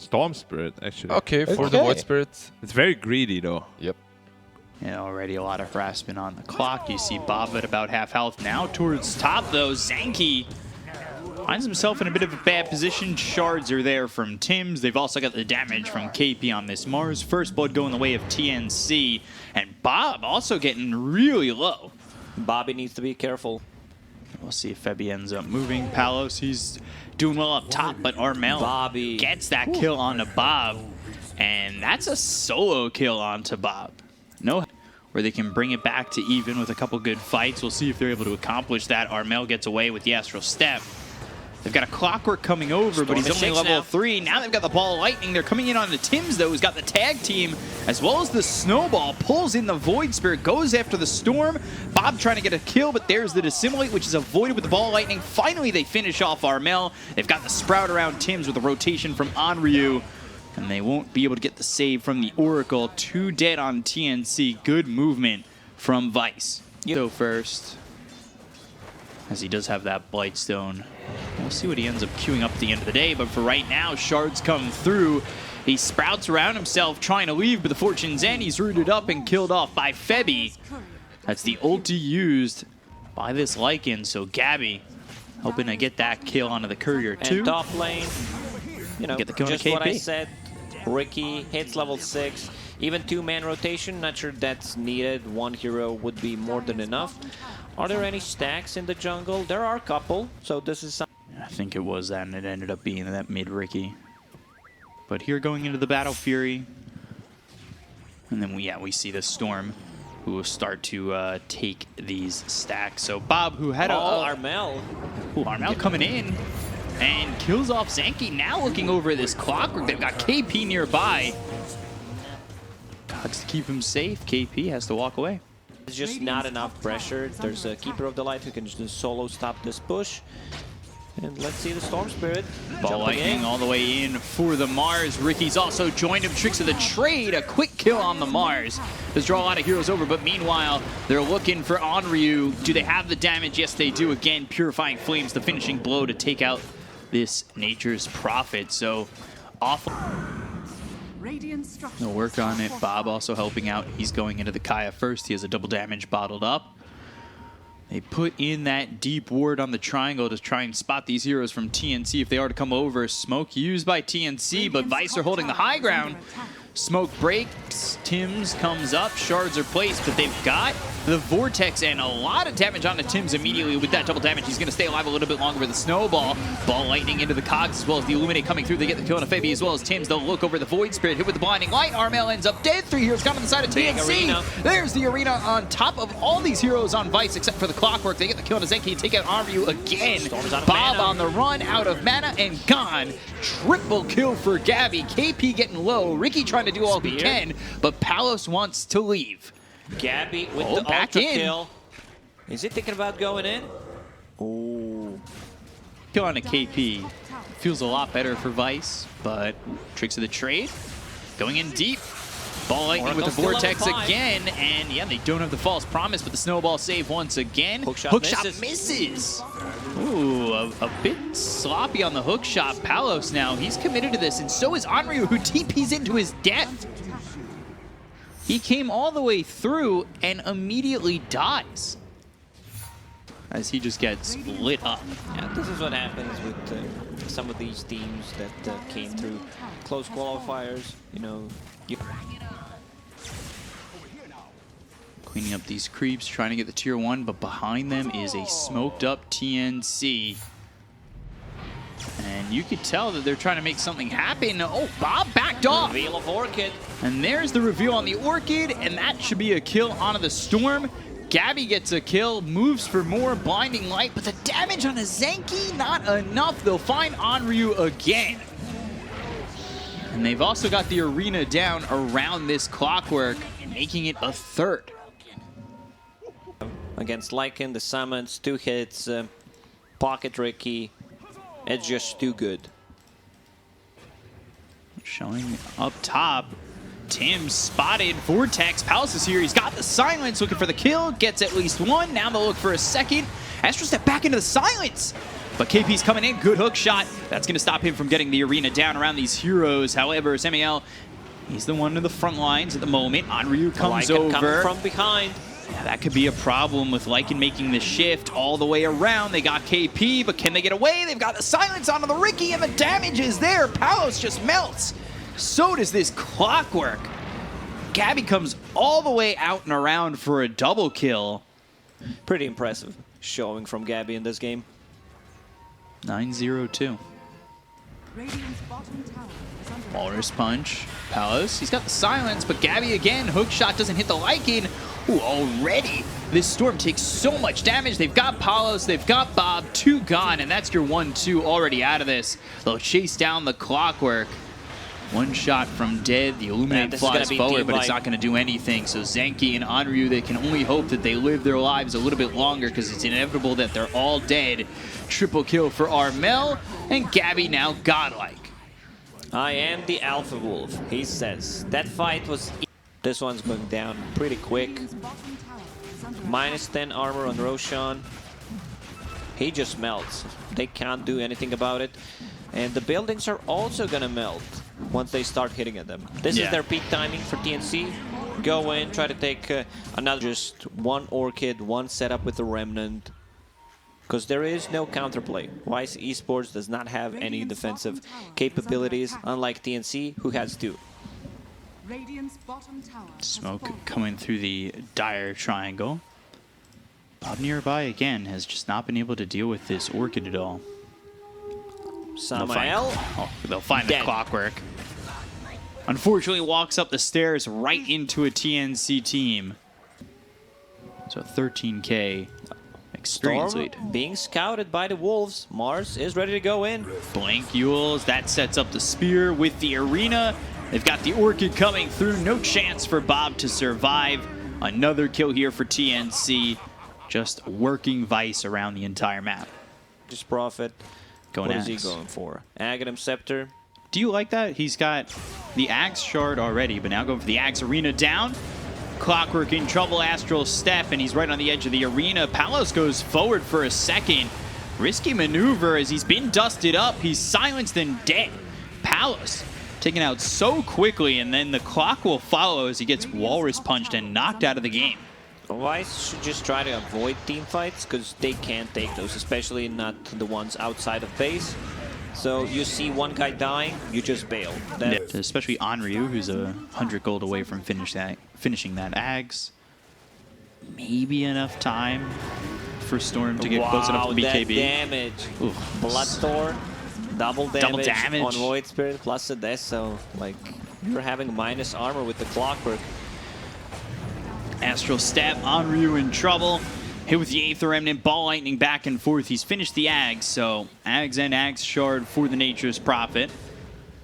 Storm Spirit, actually. Okay, for the Void Spirit. It's very greedy, though. Yep. And already a lot of harassment on the clock. You see Bob at about half health now. Towards top, though, Zanky finds himself in a bit of a bad position. Shards are there from Tim's. They've also got the damage from KP on this Mars. First blood going the way of TNC. And Bob also getting really low. Bobby needs to be careful. We'll see if Febby ends up moving. Palos, he's doing well up top, but Armel gets that kill onto Bob. And that's a solo kill onto Bob. No, where they can bring it back to even with a couple good fights. We'll see if they're able to accomplish that. Armel gets away with the Astral Step. They've got a Clockwork coming over, but he's only level 3. Now they've got the Ball of Lightning. They're coming in on the Tims, though, who's got the tag team, as well as the Snowball. Pulls in the Void Spirit, goes after the Storm. Bob trying to get a kill, but there's the Dissimulate, which is avoided with the Ball of Lightning. Finally, they finish off Armel. They've got the Sprout around Tims with a rotation from Onryu. And they won't be able to get the save from the Oracle. 2 dead on TNC. Good movement from Vice. Go first, as he does have that Blightstone. We'll see what he ends up queuing up at the end of the day. But for right now, Shards come through. He sprouts around himself trying to leave, but the Fortune's End, he's rooted up and killed off by Febby. That's the ulti used by this Lycan. So Gabby hoping to get that kill onto the Courier too. And top lane, you know, Get the kill just on what I KP. said. Ricky hits level 6. Even 2-man rotation, not sure that's needed. 1 hero would be more than enough. Are there any stacks in the jungle? There are a couple, so this is something. I think it was that, and it ended up being that mid Ricky. But here going into the Battle Fury, and then we see the Storm, who will start to take these stacks. So Bob, who had Armel. Armel coming in and kills off Zanky. Now looking over this Clockwork, they've got KP nearby. Gods to keep him safe. KP has to walk away. It's just not enough pressure. There's a Keeper of the Light who can just solo stop this push. And let's see the Storm Spirit. Ball Lightning all the way in for the Mars. Ricky's also joined him. Tricks of the Trade. A quick kill on the Mars. Does draw a lot of heroes over, but meanwhile, they're looking for Onryu. Do they have the damage? Yes, they do. Again, Purifying Flames, the finishing blow to take out this Nature's Prophet. So, awful. They'll work on it. Bob also helping out. He's going into the Kaya first. He has a double damage bottled up. They put in that deep ward on the triangle to try and spot these heroes from TNC if they are to come over. Smoke used by TNC, but Vice are holding the high ground. Smoke breaks, Tims comes up, Shards are placed, but they've got the Vortex and a lot of damage onto Tims immediately with that double damage. He's going to stay alive a little bit longer with the Snowball. Ball Lightning into the Cogs as well as the Illuminate coming through. They get the kill on Febby as well as Tims. They'll look over the Void Spirit, hit with the Blinding Light. Armel ends up dead. 3 heroes come on the side of TNC. There's the Arena on top of all these heroes on Vice except for the Clockwork. They get the kill on Zenki and take out Onryu again. Bob on the run, out of mana and gone. Triple kill for Gabby. KP getting low. Ricky trying to do all he can, but Palos wants to leave. Gabby with the back ultra in. kill. Is he thinking about going in? Oh. Kill on a KP. Feels a lot better for Vice, but Tricks of the Trade going in deep. Ball Lightning with the Vortex again, and yeah, they don't have the False Promise, but the Snowball save once again. Hookshot misses. Ooh, a bit sloppy on the hookshot. Palos now, he's committed to this, and so is Onryu, who TPs into his death. He came all the way through and immediately dies as he just gets lit up. Yeah, this is what happens with some of these teams that came through close qualifiers. You know, Cleaning up these creeps, trying to get the tier 1, but behind them is a smoked up TNC. And you could tell that they're trying to make something happen. Oh, Bob backed off. Reveal of Orchid. And there's the reveal on the Orchid, and that should be a kill onto the Storm. Gabby gets a kill, moves for more Blinding Light, but the damage on a Zenki, not enough. They'll find Onryu again. And they've also got the arena down around this Clockwork, making it a third. Against Lycan, the summons, 2 hits, pocket Ricky. It's just too good. Showing up top, Tim spotted Vortex. Palos is here. He's got the silence, looking for the kill. Gets at least one. Now they'll look for a second. Astro step back into the silence. But KP's coming in, good hook shot. That's going to stop him from getting the arena down around these heroes. However, Samuel, he's the one in the front lines at the moment. Onryu comes over. Coming from behind. Yeah, that could be a problem with Lycan making the shift all the way around. They got KP, but can they get away? They've got the silence onto the Ricky, and the damage is there. Palos just melts. So does this Clockwork. Gabby comes all the way out and around for a double kill. Pretty impressive showing from Gabby in this game. 9-0-2. Walrus punch. Palos, he's got the silence, but Gabby again. Hook shot doesn't hit the Lycan. Ooh, already this Storm takes so much damage. They've got Palos, they've got Bob, 2 gone, and that's your 1-2 already out of this. They'll chase down the Clockwork. One shot from dead. The Illuminate flies forward, but it's not going to do anything. So Zenki and Onryu, they can only hope that they live their lives a little bit longer because it's inevitable that they're all dead. Triple kill for Armel, and Gabby now godlike. I am the Alpha Wolf, he says. That fight was... This one's going down pretty quick. Minus 10 armor on Roshan. He just melts. They can't do anything about it. And the buildings are also gonna melt once they start hitting at them. This is their peak timing for TNC. Go in, try to take another, just one Orchid, one setup with the Remnant. Because there is no counterplay. Wise Esports does not have any defensive capabilities, unlike TNC, who has 2. Smoke coming through the dire triangle. Bob nearby again has just not been able to deal with this Orchid at all. Samael. They'll find the Clockwork. Unfortunately, walks up the stairs right into a TNC team. So 13K experience lead. Being scouted by the Wolves. Mars is ready to go in. Blank Yules, that sets up the spear with the arena. They've got the Orchid coming through. No chance for Bob to survive. Another kill here for TNC. Just working Vice around the entire map. Just Prophet. What is he going for? Aghanim Scepter. Do you like that? He's got the Axe Shard already, but now going for the Axe Arena down. Clockwork in trouble, Astral Step, and he's right on the edge of the arena. Palos goes forward for a second. Risky maneuver as he's been dusted up. He's silenced and dead. Palos taken out so quickly, and then the clock will follow as he gets Walrus punched and knocked out of the game. Vice should just try to avoid team fights because they can't take those, especially not the ones outside of base. So you see one guy dying, you just bail. Especially Onryu, who's 100 gold away from finishing that Ags. Maybe enough time for Storm to get close enough to BKB. That damage. Oof. Bloodthorn, double damage on Void Spirit plus a death. So like you're having minus armor with the Clockwork. Astral Step, Onryu in trouble. Hit with the Aether Remnant, Ball Lightning back and forth. He's finished the Ags, so Ags and Ags Shard for the Nature's Prophet.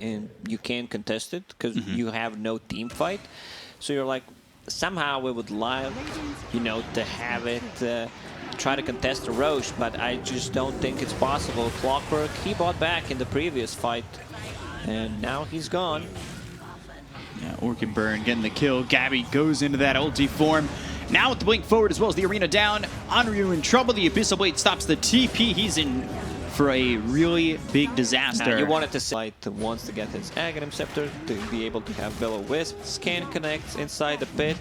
And you can't contest it because you have no team fight. So you're like, somehow we would like, you know, to have it try to contest the Roche, but I just don't think it's possible. Clockwork, he bought back in the previous fight, and now he's gone. Yeah, Orchid Burn getting the kill. Gabby goes into that ulti form. Now with the blink forward as well as the arena down. Onryu in trouble. The Abyssal Blade stops the TP. He's in for a really big disaster. You wanted to see Light wants to get his Aghanim Scepter to be able to have Will-O-Wisp. Scan connects inside the pit.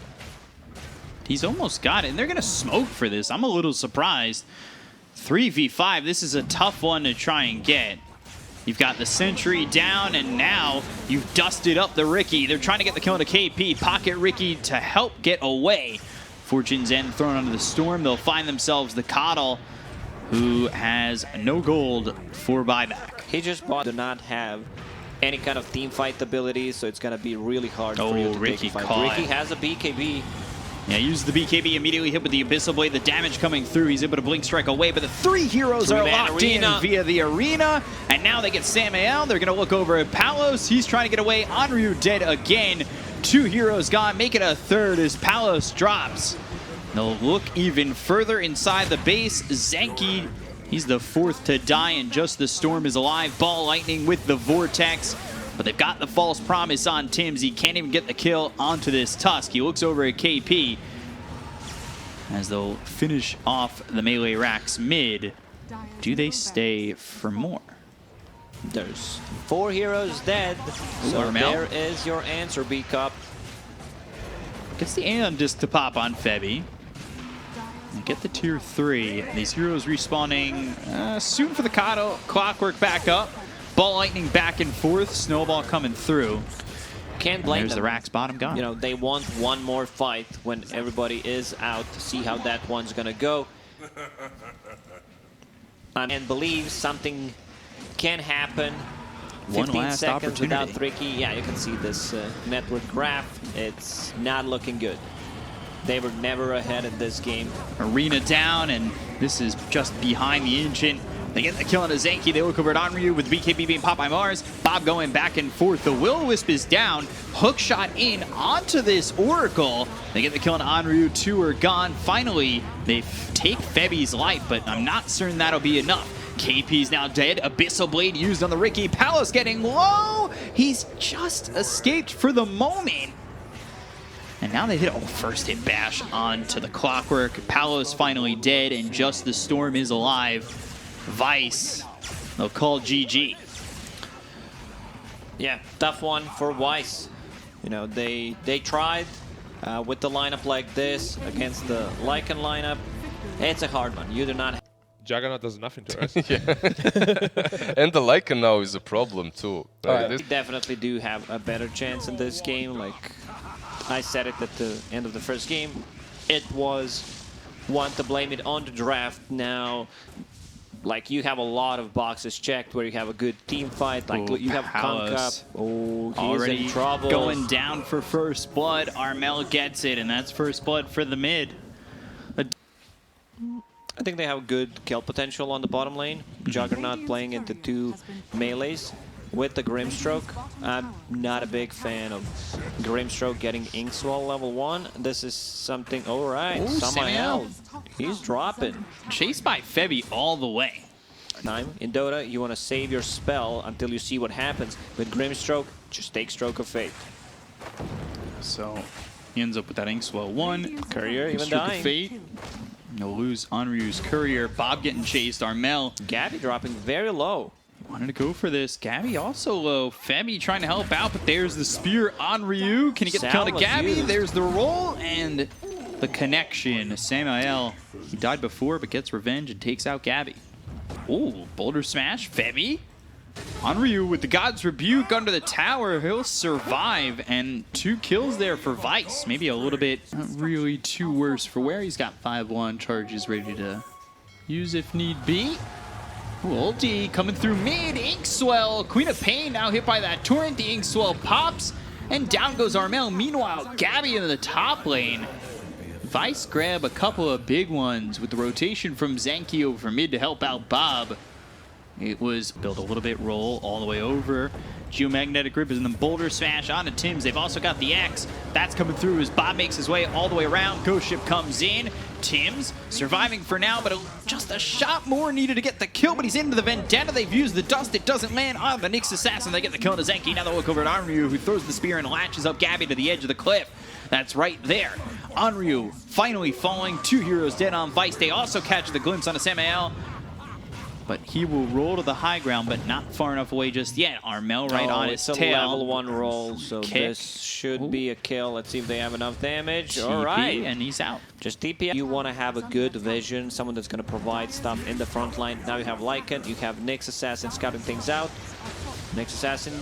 He's almost got it, and they're going to smoke for this. I'm a little surprised. 3v5, this is a tough one to try and get. You've got the Sentry down, and now you've dusted up the Ricky. They're trying to get the kill into KP. Pocket Ricky to help get away. Fortune's End thrown onto the Storm. They'll find themselves the Coddle, who has no gold for buyback. He just do not have any kind of team fight abilities, so it's going to be really hard for you to Ricky take a fight. Ricky has a BKB. Yeah, uses the BKB, immediately hit with the Abyssal Blade. The damage coming through. He's able to blink strike away, but the 3 heroes are locked in via the arena. And now they get Samael. They're going to look over at Palos. He's trying to get away. Onryu dead again. 2 heroes gone. Make it a third as Palos drops. They'll look even further inside the base. Zenki, he's the 4th to die, and just the Storm is alive. Ball Lightning with the Vortex. But they've got the False Promise on Tim's. He can't even get the kill onto this Tusk. He looks over at KP as they'll finish off the melee racks mid. do they stay for more? There's 4 heroes dead. So Armel. there is your answer, BKOP. Gets the Aeon Disc to pop on Febby. And get the tier 3. These heroes respawning soon for the Clockwork back up. Ball lightning back and forth. Snowball coming through. Can't blame There's them. the Rack's bottom gone. You know, they want one more fight when everybody is out to see how that one's gonna go. And believe something can happen. One 15 last seconds without opportunity. Tricky. Yeah, you can see this network graph. It's not looking good. They were never ahead in this game. Arena down, and this is just behind the Ancient. They get the kill on a Zanky. They look over at Onryu with BKB being popped by Mars. Bob going back and forth. The Will-O-Wisp is down. Hook shot in onto this Oracle. They get the kill on Onryu. 2 are gone. Finally, they take Febby's life, but I'm not certain that'll be enough. KP's now dead. Abyssal Blade used on the Ricky. Palos getting low. He's just escaped for the moment. And now they hit a first hit bash onto the Clockwork. Palos finally dead, and just the Storm is alive. Vice, they'll call GG. Yeah, tough one for Weiss. You know, they tried with the lineup like this against the Lycan lineup. It's a hard one. You do not. Juggernaut does nothing to us. Yeah. And the Lycan now is a problem too. We definitely do have a better chance in this game. Like I said it at the end of the first game, it was one to blame it on the draft. Now, like you have a lot of boxes checked where you have a good team fight. Like you have Palos. Concup. Oh, he's Already in trouble. going down for first blood. Armel gets it, and that's first blood for the mid. I think they have good kill potential on the bottom lane. Juggernaut playing into 2 melees with the Grimstroke. I'm not a big fan of Grimstroke getting Inkswell level 1. This is something. All right, Samael. He's dropping. Chased by Febby all the way. Time in Dota, you want to save your spell until you see what happens. With Grimstroke, just take Stroke of Fate. So he ends up with that Inkswell 1. Courier even Stroke of dying. Fate. No lose Onryu's Courier. Bob getting chased. Armel Gabby dropping very low. wanted to go for this. Gabby also low. Febby trying to help out, but there's the spear on Ryu. Can he get the kill to Gabby? used. There's the roll and the connection. Samael, he died before, but gets revenge and takes out Gabby. Ooh, Boulder Smash. Febby on Ryu with the God's Rebuke under the tower. He'll survive, and 2 kills there for Vice. Maybe a little bit not really too worse for where he's got 5-1 charges ready to use if need be. Ooh, ulti coming through mid. Inkswell, Queen of Pain now hit by that torrent. The Inkswell pops, and down goes Armel. Meanwhile, Gabby into the top lane. Vice grab a couple of big ones with the rotation from Zanky over mid to help out Bob. It was build a little bit, roll all the way over. Geomagnetic Grip is in the Boulder Smash onto Tim's. They've also got the X. That's coming through as Bob makes his way all the way around. Ghost Ship comes in. Tim's surviving for now, but just a shot more needed to get the kill, but he's into the Vendetta. They've used the dust. It doesn't land on the Nyx Assassin. They get the kill on Zanky. Now they look over at Onryu, who throws the spear and latches up Gabby to the edge of the cliff. That's right there. Onryu finally falling. 2 heroes dead on Vice. They also catch the glimpse on a Samael, but he will roll to the high ground, but not far enough away just yet. Armel right on his it's tail. a level 1 roll, so Kick. this should be a kill. Let's see if they have enough damage. TP, All right. and he's out. Just TP. You want to have a good vision, someone that's going to provide stuff in the front line. Now you have Lycan, you have Nyx Assassin scouting things out. Nyx Assassin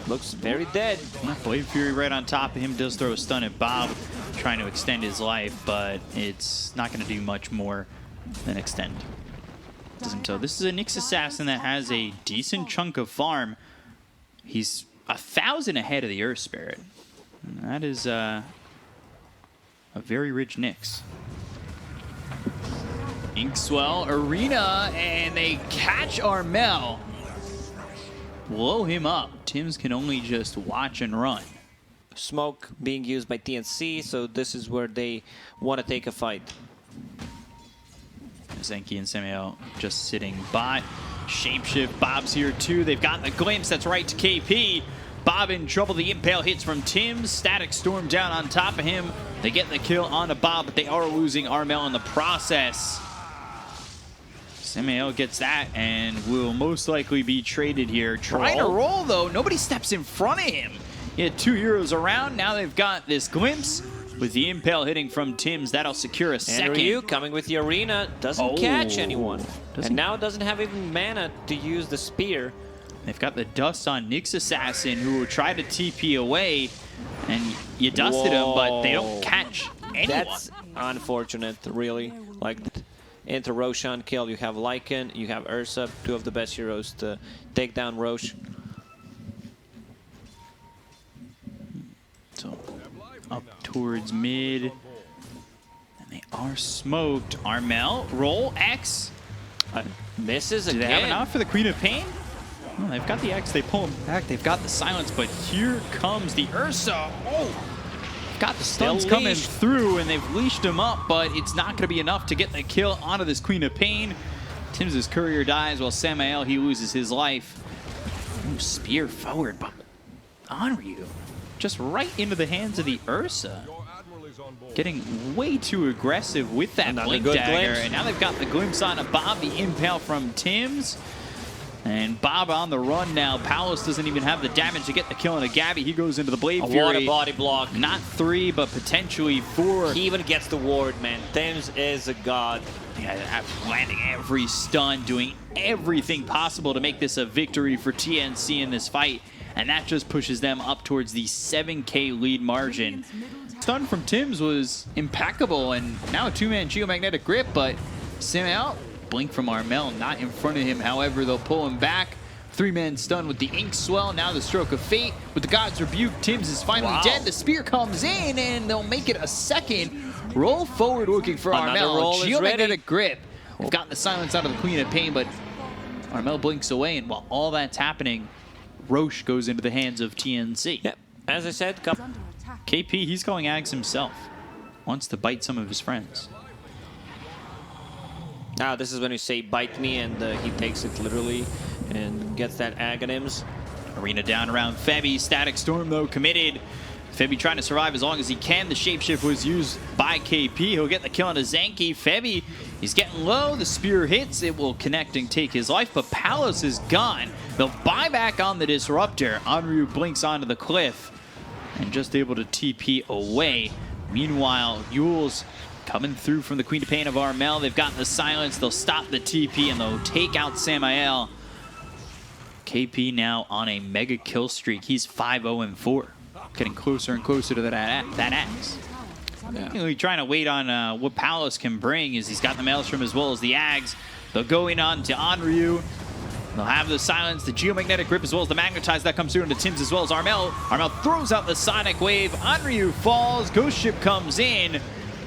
looks very dead. Blade Fury right on top of him does throw a stun at Bob, trying to extend his life, but it's not going to do much more than extend. So this is a Nyx Assassin that has a decent chunk of farm. He's 1,000 ahead of the Earth Spirit. And that is a very rich Nyx. Inkswell, Arena, and they catch Armel. Blow him up. Tim's can only just watch and run. Smoke being used by TNC, so this is where they want to take a fight. Zanky and Samael just sitting by. Shapeshift, Bob's here too. They've got the glimpse, that's right to KP. Bob in trouble, the impale hits from Tim. Static Storm down on top of him. They get the kill on to Bob, but they are losing Armel in the process. Samael gets that and will most likely be traded here. Trying to roll, though. Nobody steps in front of him. He had 2 heroes around. Now they've got this glimpse. With the impale hitting from Tims, that'll secure a second. And Ryu coming with the arena. Doesn't catch anyone. And now doesn't have even mana to use the spear. They've got the dust on Nyx Assassin, who will try to TP away. And you dusted him, but they don't catch anyone. That's unfortunate, really. Like, into Roshan kill, you have Lycan, you have Ursa, 2 of the best heroes to take down Roche. So, up towards mid. And they are smoked. Armel, roll, X. Misses Do again. they have enough for the Queen of Pain? Well, they've got the X, they pull him back, they've got the silence, but here comes the Ursa. Oh! Got the stuns coming through, and they've leashed him up, but it's not going to be enough to get the kill onto this Queen of Pain. Tims' courier dies while Samael, he loses his life. Ooh, spear forward by Onryu. Just right into the hands of the Ursa. Getting way too aggressive with that blink dagger. And now they've got the glimpse on a Bob, the impale from Tims. And Bob on the run now. Palos doesn't even have the damage to get the kill on a Gabby. He goes into the Blade Fury. What a body block. Not 3, but potentially 4. He even gets the ward, man. Tims is a god. Yeah, landing every stun, doing everything possible to make this a victory for TNC in this fight. And that just pushes them up towards the 7K lead margin. Stun from Tims was impeccable, and now a 2-man geomagnetic grip, but Samael, blink from Armel, not in front of him. However, they'll pull him back. 3-man stun with the Ink Swell. Now the Stroke of Fate with the God's Rebuke. Tims is finally dead. The spear comes in, and they'll make it a second. Roll forward looking for Armel. Geomagnetic grip. They've got the silence out of the Queen of Pain, but Armel blinks away, and while all that's happening, Roche goes into the hands of TNC. Yep. As I said, KP, he's calling Ags himself. Wants to bite some of his friends. Now this is when you say bite me, and he takes it literally and gets that Aghanim's. Arena down around Febby. Static Storm, though, committed. Febby trying to survive as long as he can. The Shapeshift was used by KP. He'll get the kill on a Zanky. Febby, he's getting low. The spear hits. It will connect and take his life, but Palos is gone. They'll buy back on the Disruptor. Onryu blinks onto the cliff and just able to TP away. Meanwhile, Yule's coming through from the Queen of Pain of Armel. They've gotten the silence. They'll stop the TP, and they'll take out Samael. KP now on a mega kill streak. He's 5-0-4. Getting closer and closer to that axe. Yeah. Trying to wait on what Palos can bring, is he's got the Maelstrom as well as the Ags. They'll go in on to Onryu. They'll have the silence, the geomagnetic grip, as well as the magnetize that comes through into Tims as well as Armel. Armel throws out the sonic wave. Onryu falls. Ghost Ship comes in.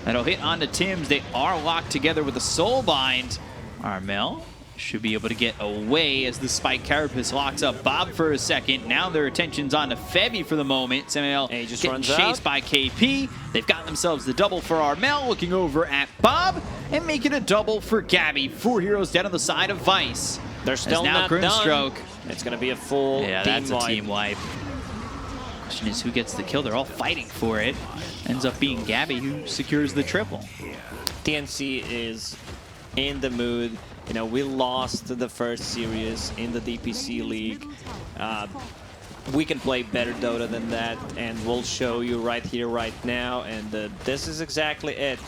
That'll hit onto Tims. They are locked together with a soul bind. Armel should be able to get away as the Spike Carapace locks up Bob for a second. Now their attention's on to Febby for the moment. Samael getting chased by KP. They've got themselves the double for Armel, looking over at Bob, and making a double for Gabby. 4 heroes dead on the side of Vice. They're still now not Grimstroke. done. It's going to be a full team that's wipe. a team wipe. Question is, who gets the kill? They're all fighting for it. Ends up being Gabby who secures the triple. TNC is in the mood. You know, we lost the first series in the DPC League. We can play better Dota than that, and we'll show you right here, right now. And this is exactly it.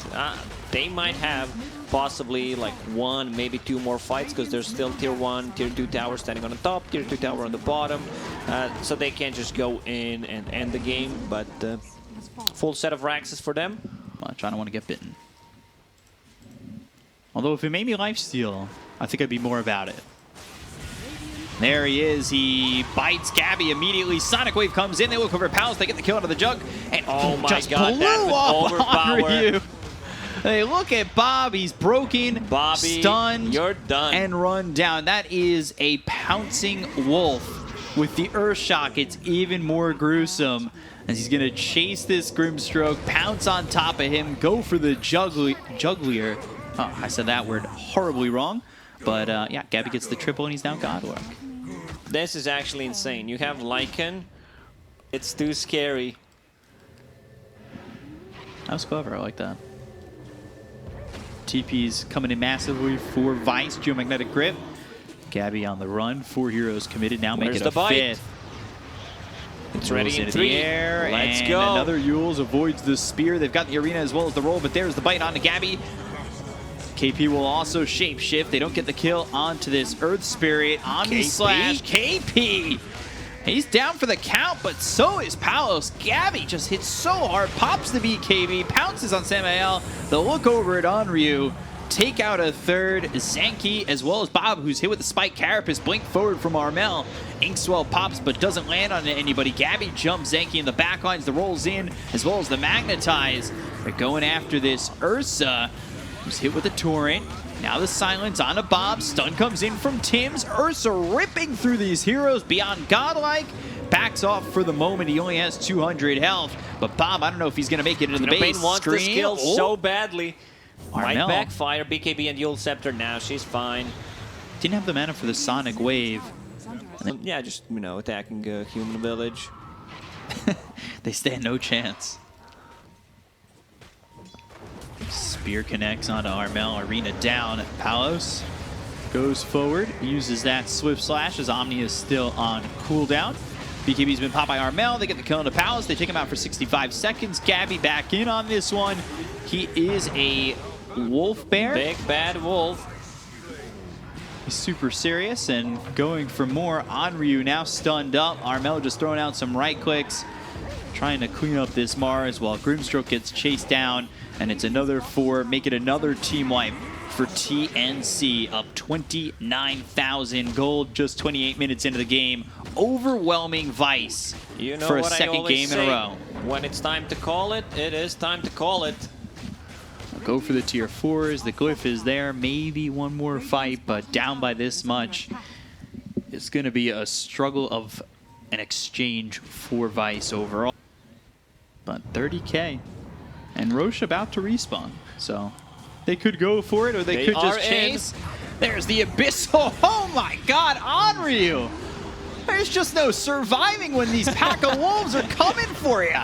They might have possibly like 1, maybe 2 more fights, because there's still tier 1, tier 2 tower standing on the top, tier 2 tower on the bottom. So they can't just go in and end the game, but full set of Raxes for them. I don't want to get bitten. Although if it made me lifesteal, I think I'd be more about it. There he is. He bites Gabby immediately. Sonic Wave comes in. They look over Palace. They get the kill out of the jug. And oh my just god, blew off Onryu. They look at Bob. He's broken, Bobby, stunned, you're done, and run down. That is a pouncing wolf. With the Earth Shock, it's even more gruesome. As he's going to chase this Grimstroke, pounce on top of him, go for the Juggler. Oh, I said that word horribly wrong. But yeah, Gabby gets the triple, and he's now Godwork. This is actually insane. You have Lycan. It's too scary. That was clever. I like that. TP's coming in massively for Vice. Geomagnetic Grip. Gabby on the run. 4 heroes committed. Now make it a bite? 5th. It's ready in into 3. the air. Let's and go. Another Yules avoids the spear. They've got the arena as well as the roll, but there's the bite onto Gabby. KP will also shapeshift. They don't get the kill onto this Earth Spirit. Omni slash KP. He's down for the count, but so is Palos. Gabby just hits so hard, pops the BKB, pounces on Samael. The look over at Onryu. Take out a 3rd. Zanky, as well as Bob, who's hit with the Spike Carapace. Blink forward from Armel. Inkswell pops, but doesn't land on anybody. Gabby jumps Zanky in the backlines. The rolls in, as well as the Magnetize. They're going after this Ursa, who's hit with the Torrent. Now the silence on a Bob. Stun comes in from Tim's. Ursa ripping through these heroes beyond godlike. Backs off for the moment. He only has 200 health. But Bob, I don't know if he's going to make it into the base. Pain wants this kill so badly. Might Armel backfire. BKB and Yule Scepter now. She's fine. didn't have the mana for the Sonic Wave. Yeah, just, you know, attacking Human Village. They stand no chance. Spear connects onto Armel. Arena down. Palos goes forward, uses that Swift Slash as Omni is still on cooldown. BKB's been popped by Armel. They get the kill into Palos. They take him out for 65 seconds. Gabby back in on this one. He is a wolf bear. Big bad wolf. He's super serious and going for more. Onryu now stunned up. Armel just throwing out some right clicks, trying to clean up this Mars while Grimstroke gets chased down. And it's another 4. Make it another team wipe for TNC, up 29,000 gold just 28 minutes into the game. Overwhelming Vice for a second game in a row. When it's time to call it, it is time to call it. Go for the tier 4s. The glyph is there. Maybe one more fight, but down by this much. It's going to be a struggle of an exchange for Vice overall. But 30K. And Roche about to respawn. So they could go for it, or they could just chase. There's the Abyssal. Oh my god, Onryu! There's just no surviving when these pack of wolves are coming for you.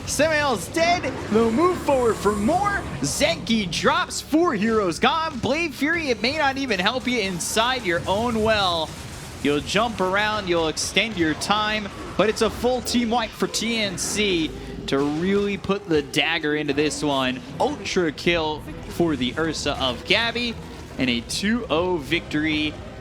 Samael's dead. They'll move forward for more. Zenki drops. 4 heroes gone. Blade Fury, it may not even help you inside your own well. You'll jump around, you'll extend your time, but it's a full team wipe for TNC to really put the dagger into this one. Ultra kill for the Ursa of Gabby, and a 2-0 victory